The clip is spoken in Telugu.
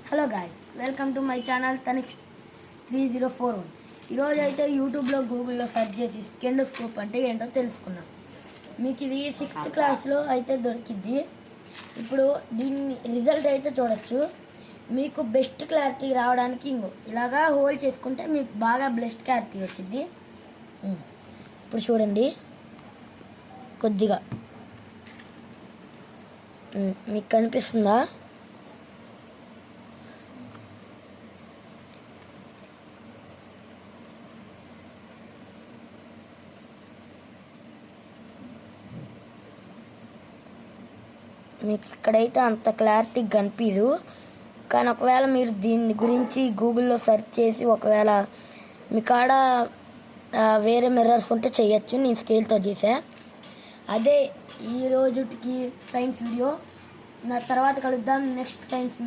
Hello guys, welcome to my channel Tanik 3041. ఈరోజు అయితే యూట్యూబ్లో గూగుల్లో సెర్చ్ చేసి కెండోస్కోప్ అంటే ఏంటో తెలుసుకున్నాం. మీకు ఇది 6th క్లాస్లో అయితే దొరికింది. ఇప్పుడు దీన్ని రిజల్ట్ అయితే చూడొచ్చు. మీకు బెస్ట్ క్లారిటీ రావడానికి ఇలాగా హోల్డ్ చేసుకుంటే మీకు బాగా బెస్ట్ క్లారిటీ వచ్చింది. ఇప్పుడు చూడండి, కొద్దిగా మీకు కనిపిస్తుందా? మీకు ఇక్కడైతే అంత క్లారిటీ కనిపించదు, కానీ ఒకవేళ మీరు దీని గురించి గూగుల్లో సెర్చ్ చేసి ఒకవేళ మీ కాడ వేరే మిర్రర్స్ ఉంటే చేయొచ్చు. నేను స్కేల్తో చేసా. అదే ఈ రోజుకి సైన్స్ వీడియో. నా తర్వాత కలుద్దాం నెక్స్ట్ సైన్స్ వీడియో.